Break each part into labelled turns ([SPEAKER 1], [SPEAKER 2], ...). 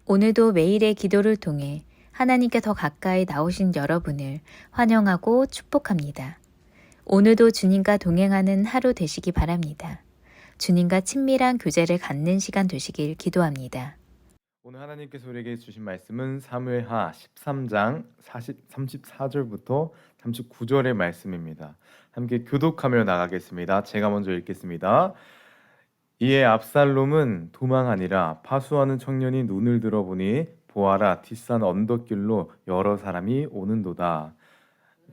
[SPEAKER 1] 오늘도 매일의 기도를 통해 하나님께 더 가까이 나오신 여러분을 환영하고 축복합니다. 오늘도 주님과 동행하는 하루 되시기 바랍니다. 주님과 친밀한 교제를 갖는 시간 되시길 기도합니다.
[SPEAKER 2] 오늘 하나님께서 우리에게 주신 말씀은 사무엘하 13장 34절부터 39절의 말씀입니다. 함께 교독하며 나가겠습니다. 제가 먼저 읽겠습니다. 이에 압살롬은 도망하니라. 파수하는 청년이 눈을 들어보니 보아라, 뒷산 언덕길로 여러 사람이 오는도다.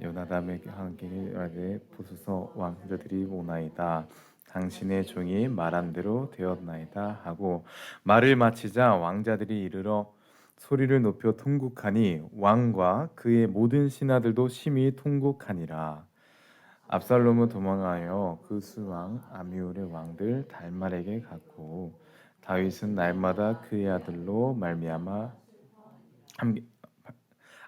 [SPEAKER 2] 요나답에게 하기를 보소서, 왕자들이 오나이다. 당신의 종이 말한 대로 되었나이다 하고 말을 마치자 왕자들이 이르러 소리를 높여 통곡하니 왕과 그의 모든 신하들도 심히 통곡하니라. 압살롬은 도망하여 그 수왕 아미울의 왕들 달말에게 갔고 다윗은 날마다 그의 아들로 말미암아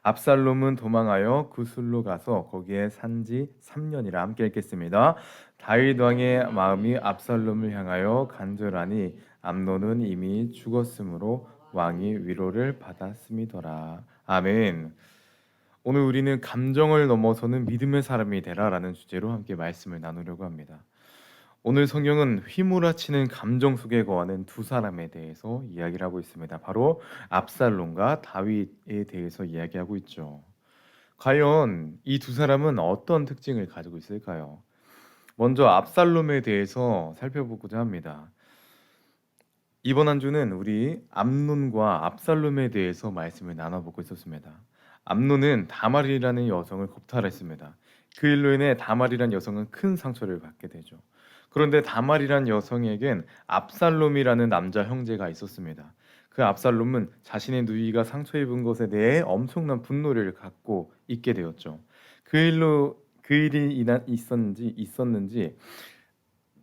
[SPEAKER 2] 압살롬은 도망하여 구술로 가서 거기에 산지 3년이라. 함께 읽겠습니다. 다윗 왕의 마음이 압살롬을 향하여 간절하니 암논은 이미 죽었으므로 왕이 위로를 받았음이더라. 아멘. 오늘 우리는 감정을 넘어서는 믿음의 사람이 되라라는 주제로 함께 말씀을 나누려고 합니다. 오늘 성경은 휘몰아치는 감정 속에 거하는 두 사람에 대해서 이야기를 하고 있습니다. 바로 압살롬과 다윗에 대해서 이야기하고 있죠. 과연 이 두 사람은 어떤 특징을 가지고 있을까요? 먼저 압살롬에 대해서 살펴보고자 합니다. 이번 한 주는 우리 암논과 압살롬에 대해서 말씀을 나눠보고 있었습니다. 암논은 다말이라는 여성을 겁탈했습니다. 그 일로 인해 다말이라는 여성은 큰 상처를 받게 되죠. 그런데 다말이라는 여성에겐 압살롬이라는 남자 형제가 있었습니다. 그 압살롬은 자신의 누이가 상처 입은 것에 대해 엄청난 분노를 갖고 있게 되었죠. 그 일이 있었는지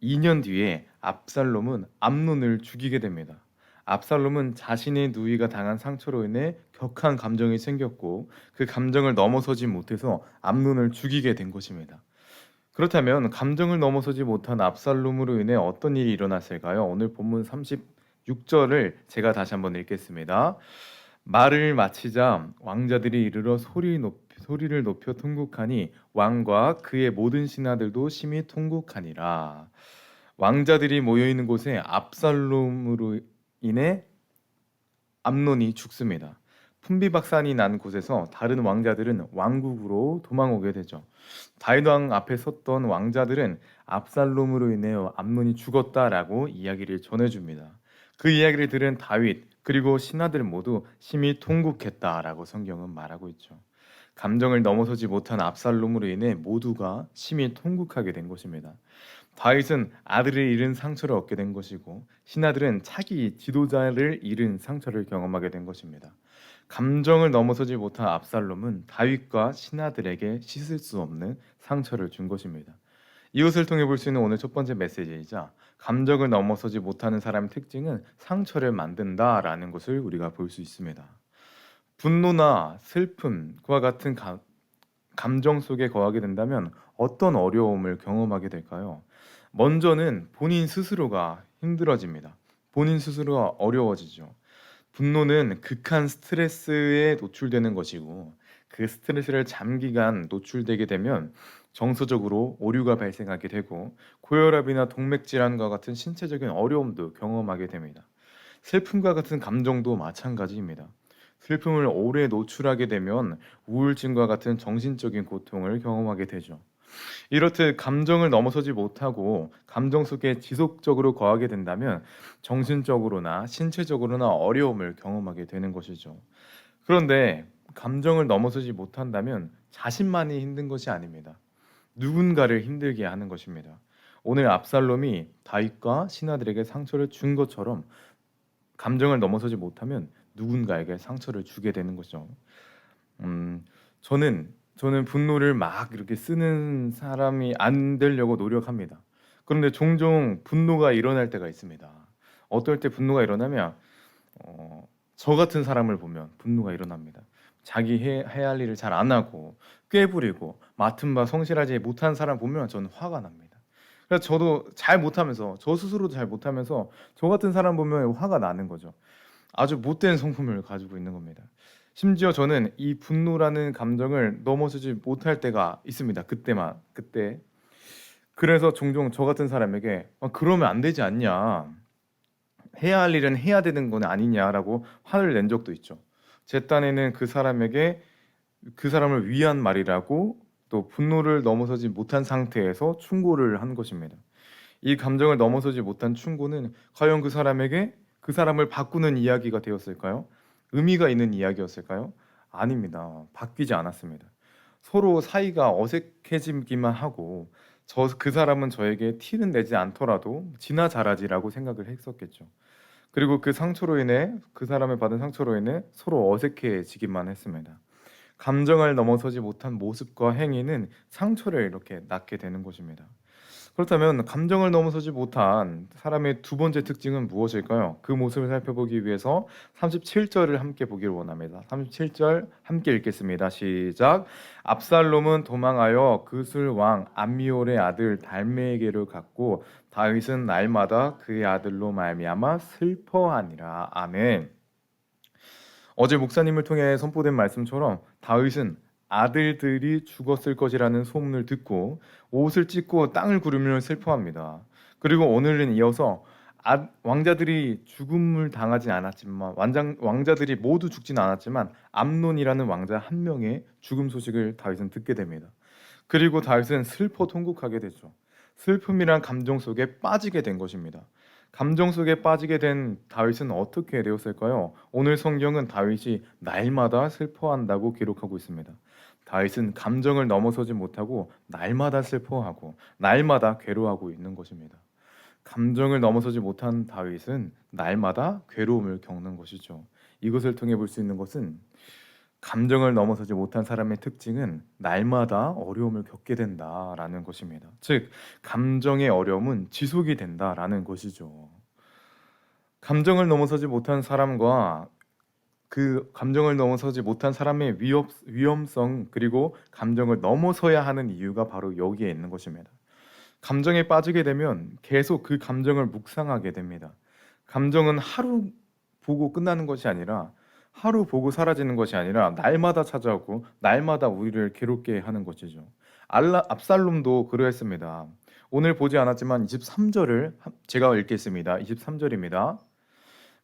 [SPEAKER 2] 2년 뒤에 압살롬은 암논을 죽이게 됩니다. 압살롬은 자신의 누이가 당한 상처로 인해 격한 감정이 생겼고 그 감정을 넘어서지 못해서 암논을 죽이게 된 것입니다. 그렇다면 감정을 넘어서지 못한 압살롬으로 인해 어떤 일이 일어났을까요? 오늘 본문 36절을 제가 다시 한번 읽겠습니다. 말을 마치자 왕자들이 이르러 소리를 높여 통곡하니 왕과 그의 모든 신하들도 심히 통곡하니라. 왕자들이 모여 있는 곳에 압살롬으로 인해 암논이 죽습니다. 풍비박산이 난 곳에서 다른 왕자들은 왕국으로 도망오게 되죠. 다윗 왕 앞에 섰던 왕자들은 압살롬으로 인해 암논이 죽었다라고 이야기를 전해줍니다. 그 이야기를 들은 다윗 그리고 신하들 모두 심히 통곡했다라고 성경은 말하고 있죠. 감정을 넘어서지 못한 압살롬으로 인해 모두가 심히 통곡하게 된 것입니다. 다윗은 아들을 잃은 상처를 얻게 된 것이고 신하들은 차기 지도자를 잃은 상처를 경험하게 된 것입니다. 감정을 넘어서지 못한 압살롬은 다윗과 신하들에게 씻을 수 없는 상처를 준 것입니다. 이것을 통해 볼 수 있는 오늘 첫 번째 메시지이자 감정을 넘어서지 못하는 사람의 특징은 상처를 만든다라는 것을 우리가 볼 수 있습니다. 분노나 슬픔과 같은 감정 속에 거하게 된다면 어떤 어려움을 경험하게 될까요? 먼저는 본인 스스로가 힘들어집니다. 본인 스스로가 어려워지죠. 분노는 극한 스트레스에 노출되는 것이고 그 스트레스를 장기간 노출되게 되면 정서적으로 오류가 발생하게 되고 고혈압이나 동맥 질환과 같은 신체적인 어려움도 경험하게 됩니다. 슬픔과 같은 감정도 마찬가지입니다. 슬픔을 오래 노출하게 되면 우울증과 같은 정신적인 고통을 경험하게 되죠. 이렇듯 감정을 넘어서지 못하고 감정 속에 지속적으로 거하게 된다면 정신적으로나 신체적으로나 어려움을 경험하게 되는 것이죠. 그런데 감정을 넘어서지 못한다면 자신만이 힘든 것이 아닙니다. 누군가를 힘들게 하는 것입니다. 오늘 압살롬이 다윗과 신하들에게 상처를 준 것처럼 감정을 넘어서지 못하면 누군가에게 상처를 주게 되는 거죠. 저는 분노를 막 이렇게 쓰는 사람이 안 되려고 노력합니다. 그런데 종종 분노가 일어날 때가 있습니다. 어떨 때 분노가 일어나면 저 같은 사람을 보면 분노가 일어납니다. 자기 해야 할 일을 잘 안 하고 꾀부리고 맡은 바 성실하지 못한 사람 보면 저는 화가 납니다. 그래서 저도 잘 못하면서 저 스스로도 잘 못하면서 저 같은 사람 보면 화가 나는 거죠. 아주 못된 성품을 가지고 있는 겁니다. 심지어 저는 이 분노라는 감정을 넘어서지 못할 때가 있습니다. 그때. 그래서 종종 저 같은 사람에게 그러면 안 되지 않냐. 해야 할 일은 해야 되는 건 아니냐라고 화를 낸 적도 있죠. 제 딴에는 그 사람에게 그 사람을 위한 말이라고 또 분노를 넘어서지 못한 상태에서 충고를 한 것입니다. 이 감정을 넘어서지 못한 충고는 과연 그 사람에게 그 사람을 바꾸는 이야기가 되었을까요? 의미가 있는 이야기였을까요? 아닙니다. 바뀌지 않았습니다. 서로 사이가 어색해지기만 하고 그 사람은 저에게 티는 내지 않더라도 지나 잘하지라고 생각을 했었겠죠. 그리고 그 상처로 인해 그 사람을 받은 상처로 인해 서로 어색해지기만 했습니다. 감정을 넘어서지 못한 모습과 행위는 상처를 이렇게 낳게 되는 것입니다. 그렇다면 감정을 넘어서지 못한 사람의 두 번째 특징은 무엇일까요? 그 모습을 살펴보기 위해서 37절을 함께 보기를 원합니다. 37절 함께 읽겠습니다. 시작. 압살롬은 도망하여 그술 왕 암미올의 아들 달메에게로 갔고 다윗은 날마다 그의 아들로 말미암아 슬퍼하니라. 아멘. 어제 목사님을 통해 선포된 말씀처럼 다윗은 아들들이 죽었을 것이라는 소문을 듣고 옷을 찢고 땅을 구르며 슬퍼합니다. 그리고 오늘은 이어서 왕자들이 죽음을 당하지 않았지만 왕자들이 모두 죽지는 않았지만 암논이라는 왕자 한 명의 죽음 소식을 다윗은 듣게 됩니다. 그리고 다윗은 슬퍼 통곡하게 되죠. 슬픔이란 감정 속에 빠지게 된 것입니다. 감정 속에 빠지게 된 다윗은 어떻게 되었을까요? 오늘 성경은 다윗이 날마다 슬퍼한다고 기록하고 있습니다. 다윗은 감정을 넘어서지 못하고 날마다 슬퍼하고 날마다 괴로워하고 있는 것입니다. 감정을 넘어서지 못한 다윗은 날마다 괴로움을 겪는 것이죠. 이것을 통해 볼 수 있는 것은 감정을 넘어서지 못한 사람의 특징은 날마다 어려움을 겪게 된다라는 것입니다. 즉, 감정의 어려움은 지속이 된다라는 것이죠. 감정을 넘어서지 못한 사람과 그 감정을 넘어서지 못한 사람의 위험성 그리고 감정을 넘어서야 하는 이유가 바로 여기에 있는 것입니다. 감정에 빠지게 되면 계속 그 감정을 묵상하게 됩니다. 감정은 하루 보고 끝나는 것이 아니라 하루 보고 사라지는 것이 아니라 날마다 찾아오고 날마다 우리를 괴롭게 하는 것이죠. 압살롬도 그러했습니다. 오늘 보지 않았지만 23절을 제가 읽겠습니다. 23절입니다.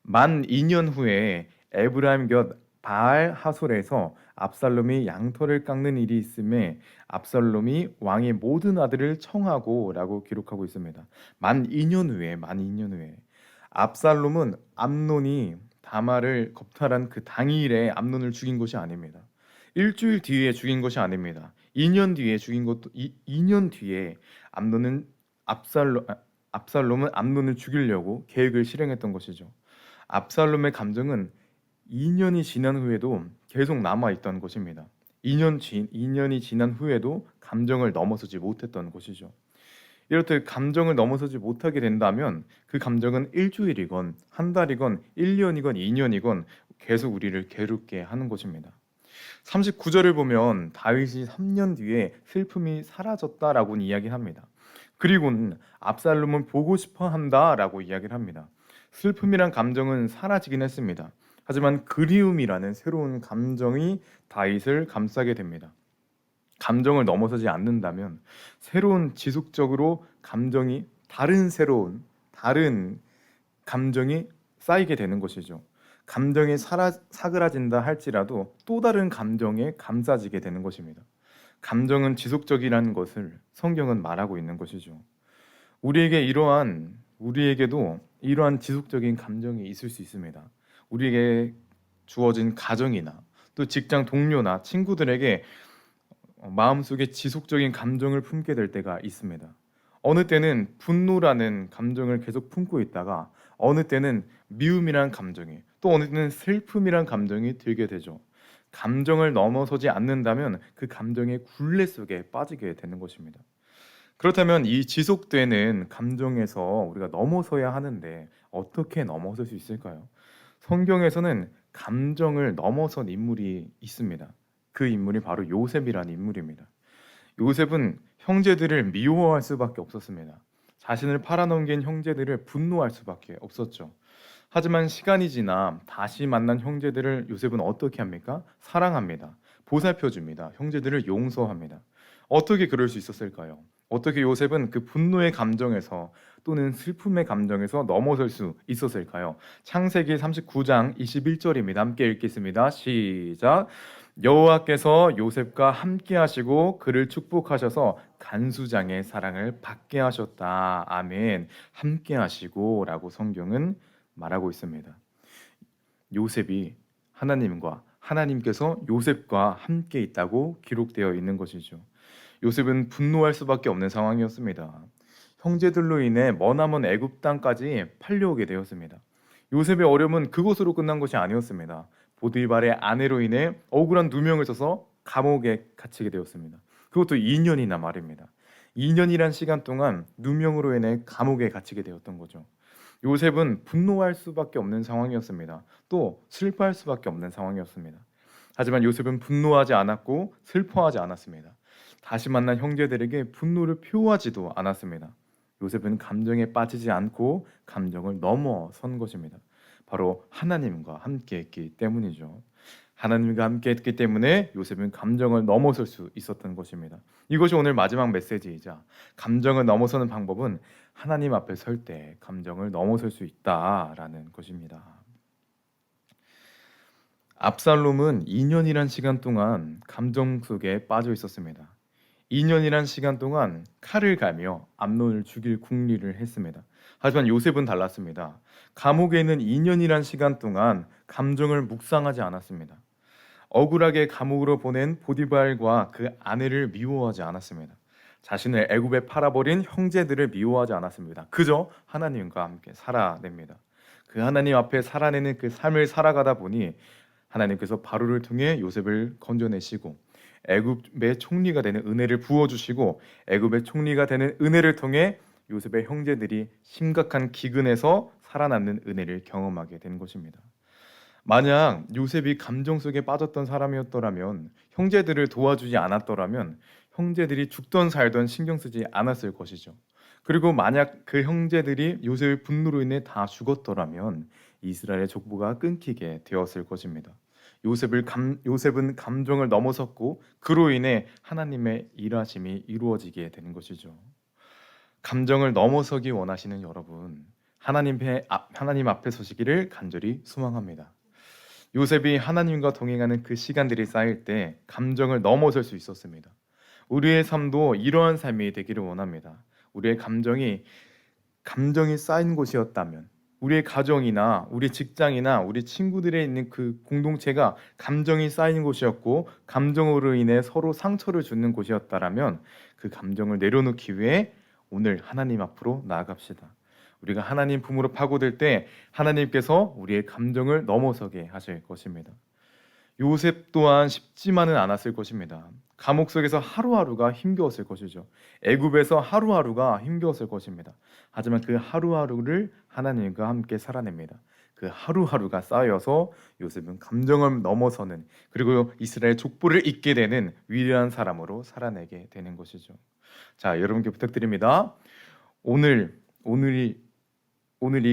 [SPEAKER 2] 만 2년 후에 에브라임 곁 바알 하솔에서 압살롬이 양털을 깎는 일이 있음에 압살롬이 왕의 모든 아들을 청하고라고 기록하고 있습니다. 만 2년 후에 압살롬은 암논이 다말을 겁탈한 그 당일에 암논을 죽인 것이 아닙니다. 일주일 뒤에 죽인 것이 아닙니다. 2년 뒤에 죽인 것도 2년 뒤에 암논은 압살롬은 암논을 죽이려고 계획을 실행했던 것이죠. 압살롬의 감정은 2년이 지난 후에도 계속 남아 있던 것입니다. 2년이 지난 후에도 감정을 넘어서지 못했던 것이죠. 이렇듯 감정을 넘어서지 못하게 된다면 그 감정은 일주일이건 한 달이건 1년이건 2년이건 계속 우리를 괴롭게 하는 것입니다. 39절을 보면 다윗이 3년 뒤에 슬픔이 사라졌다라고 이야기합니다. 그리고는 압살롬은 보고 싶어 한다라고 이야기를 합니다. 슬픔이란 감정은 사라지긴 했습니다. 하지만 그리움이라는 새로운 감정이 다윗을 감싸게 됩니다. 감정을 넘어서지 않는다면 새로운 지속적으로 다른 감정이 쌓이게 되는 것이죠. 감정이 사그라진다 할지라도 또 다른 감정에 감싸지게 되는 것입니다. 감정은 지속적이라는 것을 성경은 말하고 있는 것이죠. 우리에게도 이러한 지속적인 감정이 있을 수 있습니다. 우리에게 주어진 가정이나 또 직장 동료나 친구들에게 마음속에 지속적인 감정을 품게 될 때가 있습니다. 어느 때는 분노라는 감정을 계속 품고 있다가 어느 때는 미움이란 감정이 또 어느 때는 슬픔이란 감정이 들게 되죠. 감정을 넘어서지 않는다면 그 감정의 굴레 속에 빠지게 되는 것입니다. 그렇다면 이 지속되는 감정에서 우리가 넘어서야 하는데 어떻게 넘어설 수 있을까요? 성경에서는 감정을 넘어선 인물이 있습니다. 그 인물이 바로 요셉이라는 인물입니다. 요셉은 형제들을 미워할 수밖에 없었습니다. 자신을 팔아넘긴 형제들을 분노할 수밖에 없었죠. 하지만 시간이 지나 다시 만난 형제들을 요셉은 어떻게 합니까? 사랑합니다. 보살펴줍니다. 형제들을 용서합니다. 어떻게 그럴 수 있었을까요? 어떻게 요셉은 그 분노의 감정에서 또는 슬픔의 감정에서 넘어설 수 있었을까요? 창세기 39장 21절입니다. 함께 읽겠습니다. 시작. 여호와께서 요셉과 함께 하시고 그를 축복하셔서 간수장의 사랑을 받게 하셨다. 아멘. 함께 하시고 라고 성경은 말하고 있습니다. 요셉이 하나님께서 요셉과 함께 있다고 기록되어 있는 것이죠. 요셉은 분노할 수밖에 없는 상황이었습니다. 형제들로 인해 머나먼 애굽 땅까지 팔려오게 되었습니다. 요셉의 어려움은 그것으로 끝난 것이 아니었습니다. 보디발의 아내로 인해 억울한 누명을 써서 감옥에 갇히게 되었습니다. 그것도 2년이나 말입니다. 2년이란 시간 동안 누명으로 인해 감옥에 갇히게 되었던 거죠. 요셉은 분노할 수밖에 없는 상황이었습니다. 또 슬퍼할 수밖에 없는 상황이었습니다. 하지만 요셉은 분노하지 않았고 슬퍼하지 않았습니다. 다시 만난 형제들에게 분노를 표하지도 않았습니다. 요셉은 감정에 빠지지 않고 감정을 넘어선 것입니다. 바로 하나님과 함께 했기 때문이죠. 하나님과 함께 했기 때문에 요셉은 감정을 넘어설 수 있었던 것입니다. 이것이 오늘 마지막 메시지이자 감정을 넘어서는 방법은 하나님 앞에 설 때 감정을 넘어설 수 있다라는 것입니다. 압살롬은 2년이란 시간 동안 감정 속에 빠져 있었습니다. 2년이란 시간 동안 칼을 갈며 암논을 죽일 궁리를 했습니다. 하지만 요셉은 달랐습니다. 감옥에 있는 2년이란 시간 동안 감정을 묵상하지 않았습니다. 억울하게 감옥으로 보낸 보디발과 그 아내를 미워하지 않았습니다. 자신을 애굽에 팔아버린 형제들을 미워하지 않았습니다. 그저 하나님과 함께 살아냅니다. 그 하나님 앞에 살아내는 그 삶을 살아가다 보니 하나님께서 바로를 통해 요셉을 건져내시고 애굽의 총리가 되는 은혜를 부어주시고 애굽의 총리가 되는 은혜를 통해 요셉의 형제들이 심각한 기근에서 살아남는 은혜를 경험하게 된 것입니다. 만약 요셉이 감정 속에 빠졌던 사람이었더라면, 형제들을 도와주지 않았더라면 형제들이 죽던 살던 신경 쓰지 않았을 것이죠. 그리고 만약 그 형제들이 요셉의 분노로 인해 다 죽었더라면 이스라엘의 족보가 끊기게 되었을 것입니다. 요셉은 감정을 넘어섰고 그로 인해 하나님의 일하심이 이루어지게 되는 것이죠. 감정을 넘어서기 원하시는 여러분, 하나님 앞에 서시기를 간절히 소망합니다. 요셉이 하나님과 동행하는 그 시간들이 쌓일 때 감정을 넘어설 수 있었습니다. 우리의 삶도 이러한 삶이 되기를 원합니다. 우리의 감정이 쌓인 곳이었다면, 우리의 가정이나 우리 직장이나 우리 친구들에 있는 그 공동체가 감정이 쌓이는 곳이었고 감정으로 인해 서로 상처를 주는 곳이었다라면 그 감정을 내려놓기 위해 오늘 하나님 앞으로 나아갑시다. 우리가 하나님 품으로 파고들 때 하나님께서 우리의 감정을 넘어서게 하실 것입니다. 요셉 또한 쉽지만은 않았을 것입니다. 감옥 속에서 하루하루가 힘겨웠을 것이죠. 애굽에서 하루하루가 힘겨웠을 것입니다. 하지만 그 하루하루를 하나님과 함께 살아냅니다. 그 하루하루가 쌓여서 요셉은 감정을 넘어서는, 그리고 이스라엘 족보를 잇게 되는 위대한 사람으로 살아내게 되는 것이죠. 자, 여러분께 부탁드립니다. 오늘이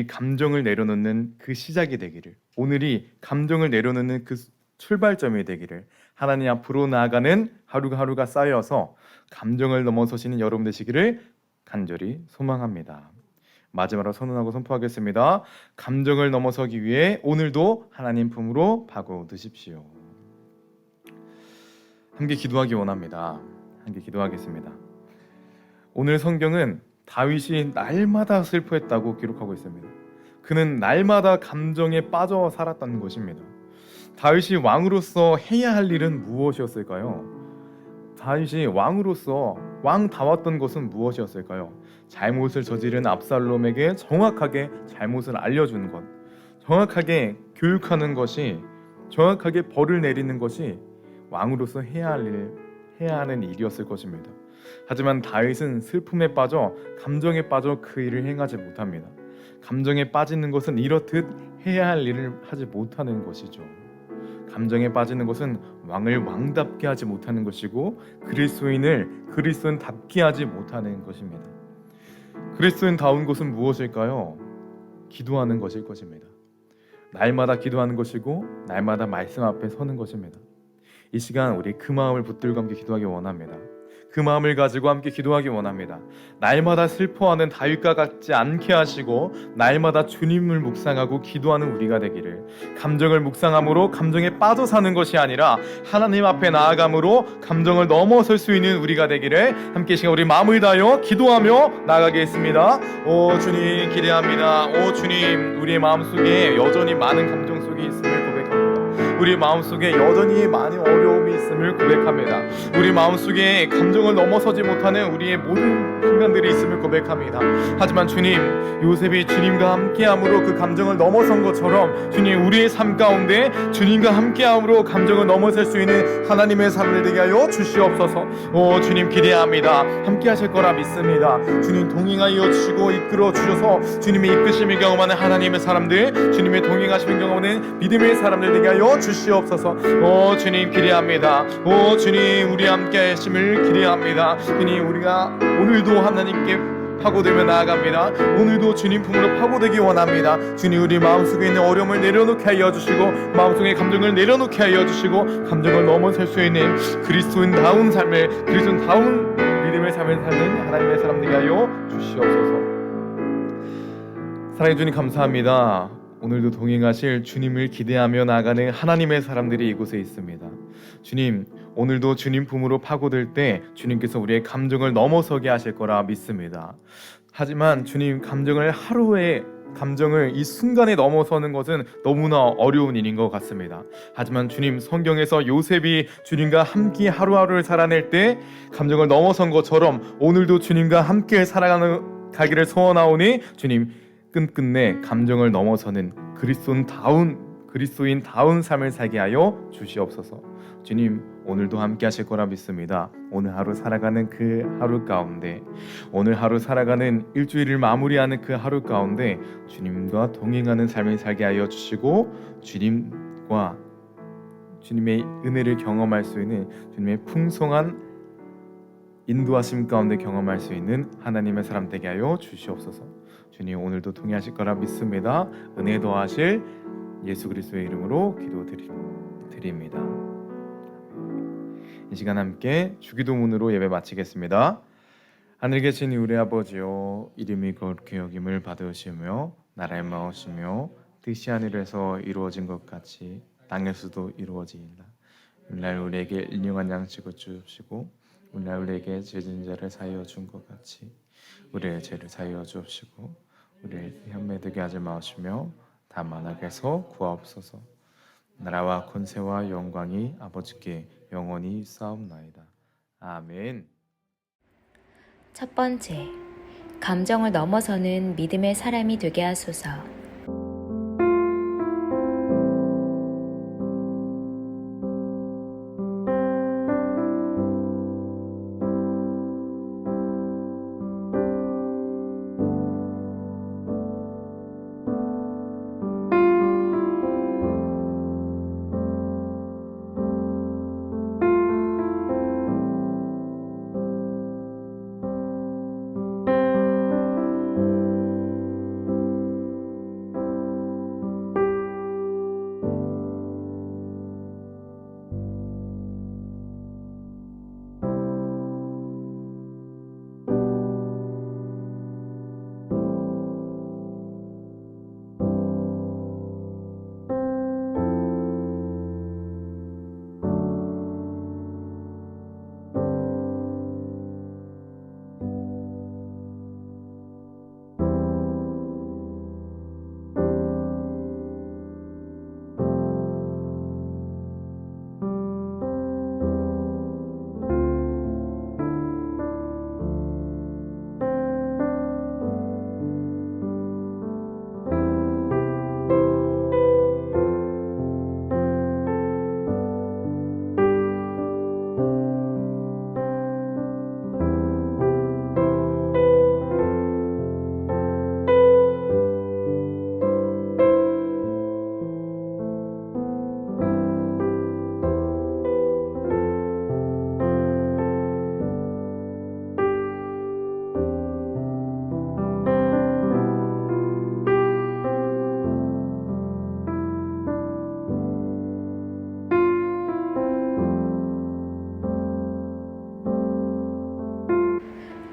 [SPEAKER 2] 감정을 내려놓는 그 시작이 되기를, 오늘이 감정을 내려놓는 그 출발점이 되기를, 하나님 앞으로 나아가는 하루하루가 쌓여서 감정을 넘어서시는 여러분 되시기를 간절히 소망합니다. 마지막으로 선언하고 선포하겠습니다. 감정을 넘어서기 위해 오늘도 하나님 품으로 파고드십시오. 함께 기도하기 원합니다. 함께 기도하겠습니다. 오늘 성경은 다윗이 날마다 슬퍼했다고 기록하고 있습니다. 그는 날마다 감정에 빠져 살았다는 것입니다. 다윗이 왕으로서 해야 할 일은 무엇이었을까요? 다윗이 왕으로서 왕다웠던 것은 무엇이었을까요? 잘못을 저지른 압살롬에게 정확하게 잘못을 알려주는 것, 정확하게 교육하는 것이, 정확하게 벌을 내리는 것이 왕으로서 해야 하는 일이었을 것입니다. 하지만 다윗은 슬픔에 빠져, 감정에 빠져 그 일을 행하지 못합니다. 감정에 빠지는 것은 이렇듯 해야 할 일을 하지 못하는 것이죠. 감정에 빠지는 것은 왕을 왕답게 하지 못하는 것이고 그리스도인을 그리스도인답게 하지 못하는 것입니다. 그리스도인다운 것은 무엇일까요? 기도하는 것일 것입니다. 날마다 기도하는 것이고 날마다 말씀 앞에 서는 것입니다. 이 시간 우리 그 마음을 붙들고 함께 기도하기 원합니다. 그 마음을 가지고 함께 기도하기 원합니다. 날마다 슬퍼하는 다윗과 같지 않게 하시고 날마다 주님을 묵상하고 기도하는 우리가 되기를, 감정을 묵상함으로 감정에 빠져 사는 것이 아니라 하나님 앞에 나아감으로 감정을 넘어설 수 있는 우리가 되기를 함께 시간 우리 마음을 다하여 기도하며 나아가겠습니다. 오 주님 기대합니다. 오 주님, 우리의 마음속에 여전히 많은 감정 속에 있음을 고백합니다. 우리 마음속에 여전히 많은 어려움이 있음을 고백합니다. 우리 마음속에 감정을 넘어서지 못하는 우리의 모든 순간들이 있음을 고백합니다. 하지만 주님, 요셉이 주님과 함께함으로 그 감정을 넘어선 것처럼 주님, 우리의 삶 가운데 주님과 함께함으로 감정을 넘어설 수 있는 하나님의 삶을 되게 하여 주시옵소서. 오 주님 기대합니다. 함께 하실 거라 믿습니다. 주님 동행하여 주시고 이끌어 주셔서 주님의 이끄심을 경험하는 하나님의 사람들, 주님의 동행하심을 경험하는 믿음의 사람들 되게 하여 주시옵소서. 오 주님 기대합니다. 오 주님, 우리 함께 하심을 기대합니다. 주님, 우리가 오늘도 하나님께 파고들며 나아갑니다. 오늘도 주님 품으로 파고들기 원합니다. 주님, 우리 마음속에 있는 어려움을 내려놓게 하여 주시고 마음속의 감정을 내려놓게 하여 주시고 감정을 넘어설 수 있는 그리스도인다운 삶을, 그리스도인다운 믿음의 삶을 사는 하나님의 사람 되게 하여 주시옵소서. 사랑해 주님 감사합니다. 오늘도 동행하실 주님을 기대하며 나아가는 하나님의 사람들이 이곳에 있습니다. 주님, 오늘도 주님 품으로 파고들 때 주님께서 우리의 감정을 넘어서게 하실 거라 믿습니다. 하지만 주님, 감정을 이 순간에 넘어서는 것은 너무나 어려운 일인 것 같습니다. 하지만 주님, 성경에서 요셉이 주님과 함께 하루하루를 살아낼 때 감정을 넘어선 것처럼 오늘도 주님과 함께 살아가기를 소원하오니 주님, 끝끝내 감정을 넘어서는 그리스도인다운 삶을 살게 하여 주시옵소서. 주님, 오늘도 함께 하실 거라 믿습니다. 오늘 하루 살아가는 그 하루 가운데, 오늘 하루 살아가는 일주일을 마무리하는 그 하루 가운데 주님과 동행하는 삶을 살게 하여 주시고 주님과 주님의 은혜를 경험할 수 있는, 주님의 풍성한 인도하심 가운데 경험할 수 있는 하나님의 사람 되게 하여 주시옵소서. 주님, 오늘도 동행하실 거라 믿습니다. 은혜 더하실 예수 그리스도의 이름으로 기도드립니다. 이 시간 함께 주기도문으로 예배 마치겠습니다. 하늘에 계신 우리 아버지여, 이름이 거룩히 여김을 받으시며 나라의 마으시며 뜻이 하늘에서 이루어진 것 같이 땅에서도 이루어지이다. 오늘날 우리에게 일용할 양식을 주옵시고 오늘날 우리에게 죄진 자를 사하여 준 것 같이 우리의 죄를 사하여 주옵시고 우리를 현매되게 하지 마시며 다만 악에서 구하옵소서. 나라와 권세와 영광이 아버지께 영원히 쌓옵나이다. 아멘.
[SPEAKER 1] 첫 번째, 감정을 넘어서는 믿음의 사람이 되게 하소서.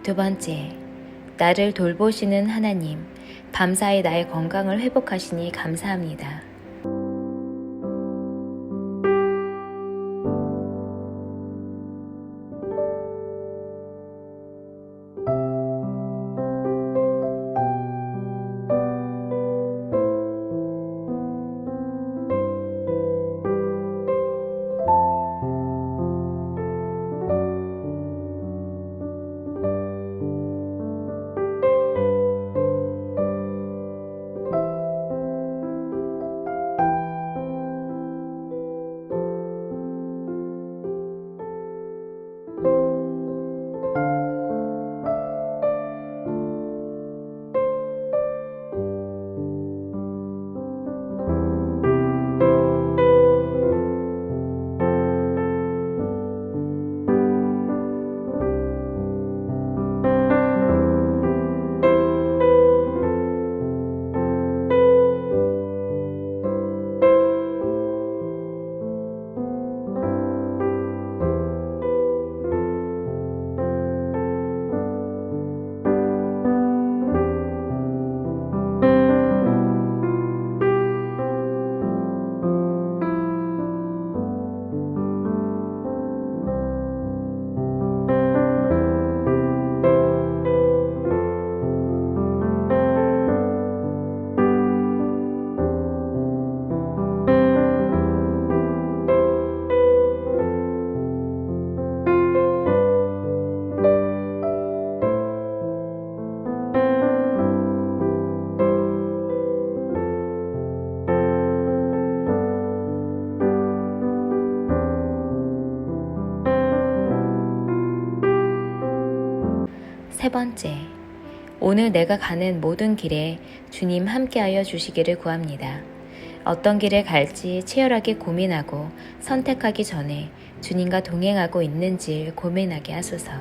[SPEAKER 1] 두 번째, 나를 돌보시는 하나님, 밤사이 나의 건강을 회복하시니 감사합니다. 세 번째, 오늘 내가 가는 모든 길에 주님 함께하여 주시기를 구합니다. 어떤 길을 갈지 치열하게 고민하고 선택하기 전에 주님과 동행하고 있는지 고민하게 하소서.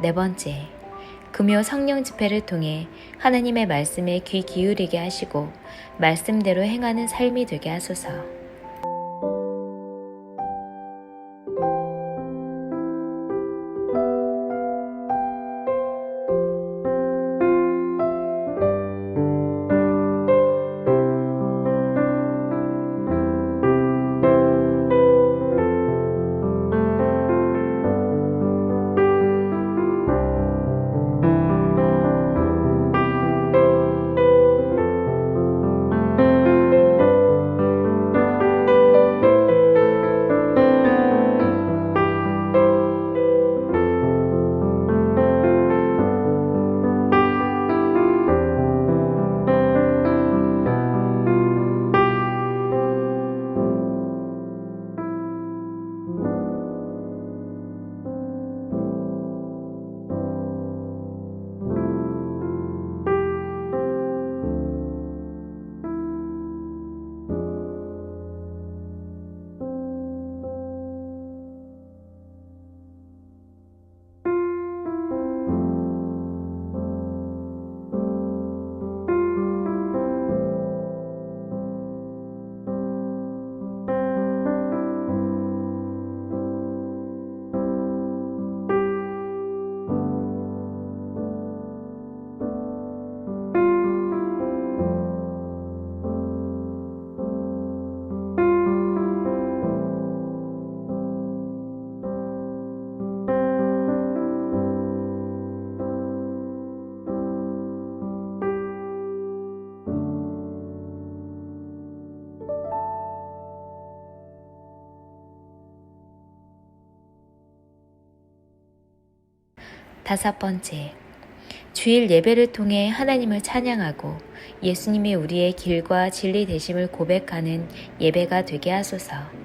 [SPEAKER 1] 네 번째, 금요 성령 집회를 통해 하나님의 말씀에 귀 기울이게 하시고 말씀대로 행하는 삶이 되게 하소서. 5번째, 주일 예배를 통해 하나님을 찬양하고 예수님이 우리의 길과 진리 되심을 고백하는 예배가 되게 하소서.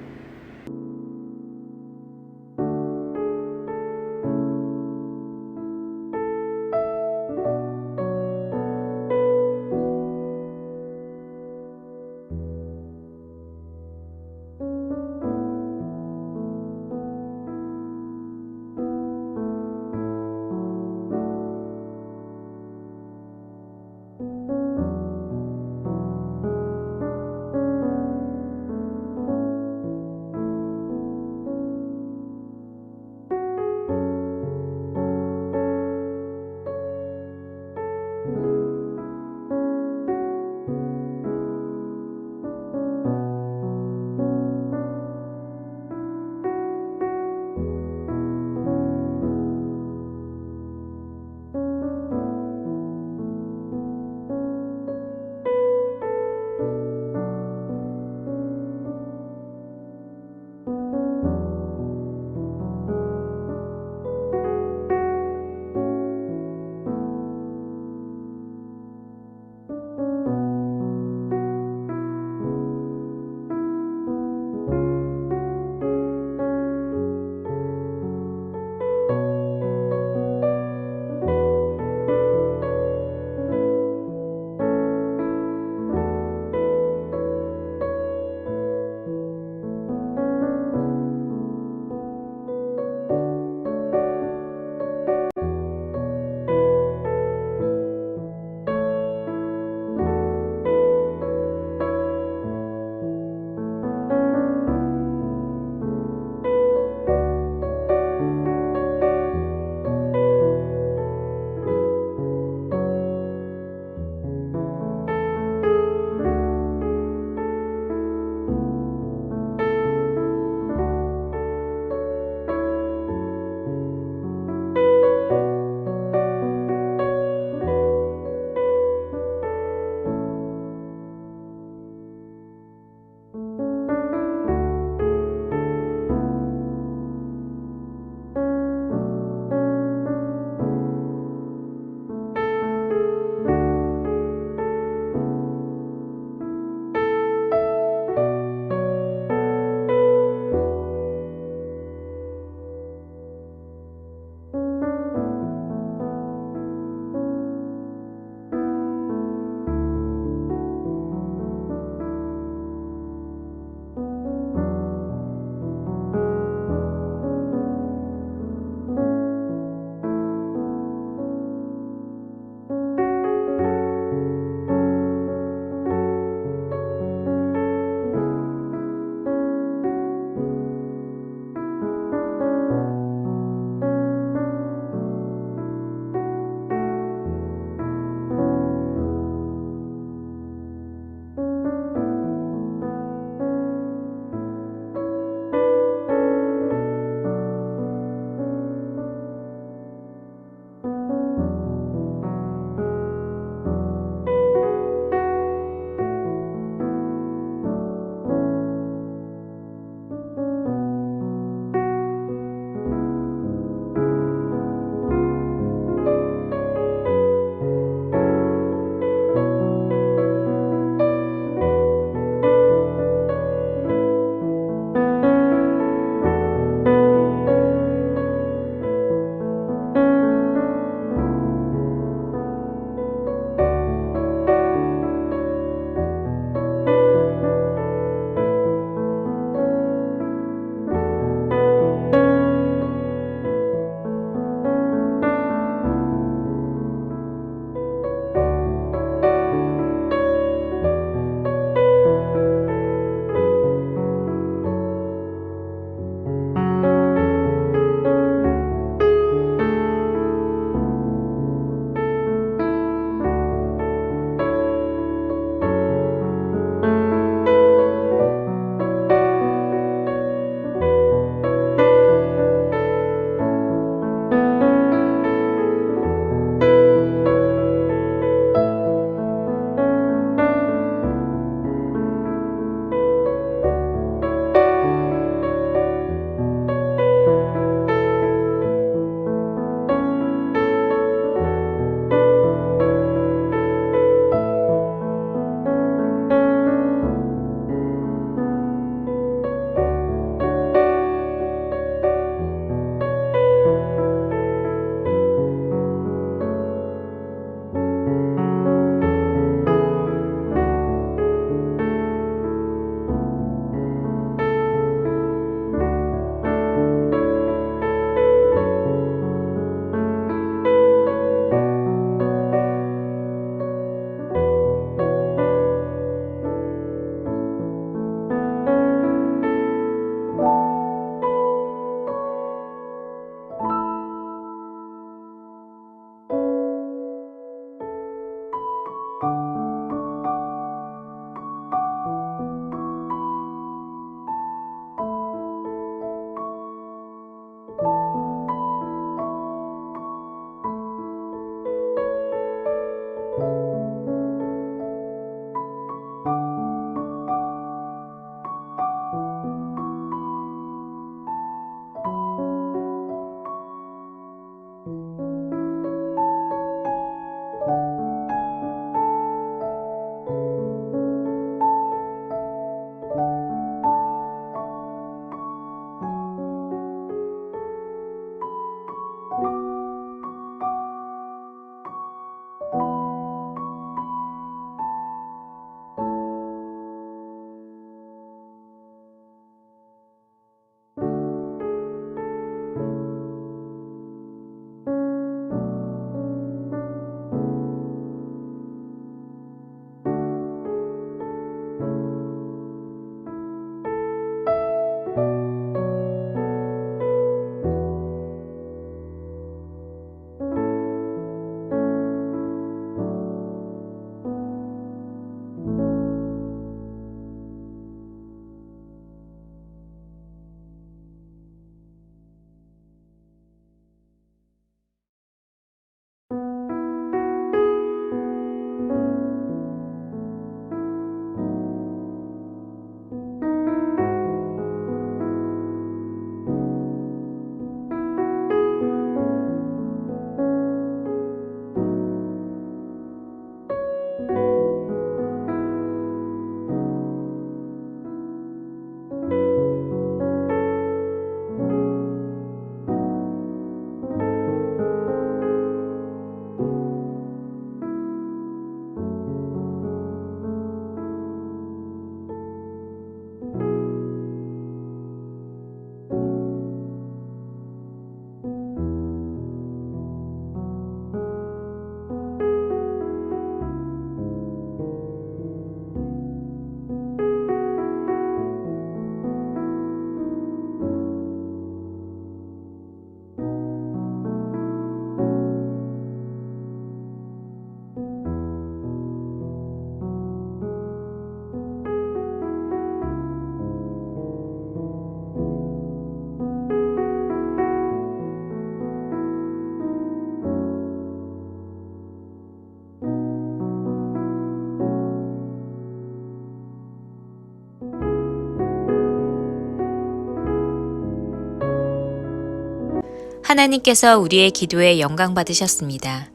[SPEAKER 1] 하나님께서 우리의 기도에 영광 받으셨습니다.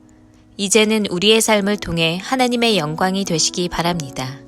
[SPEAKER 1] 이제는 우리의 삶을 통해 하나님의 영광이 되시기 바랍니다.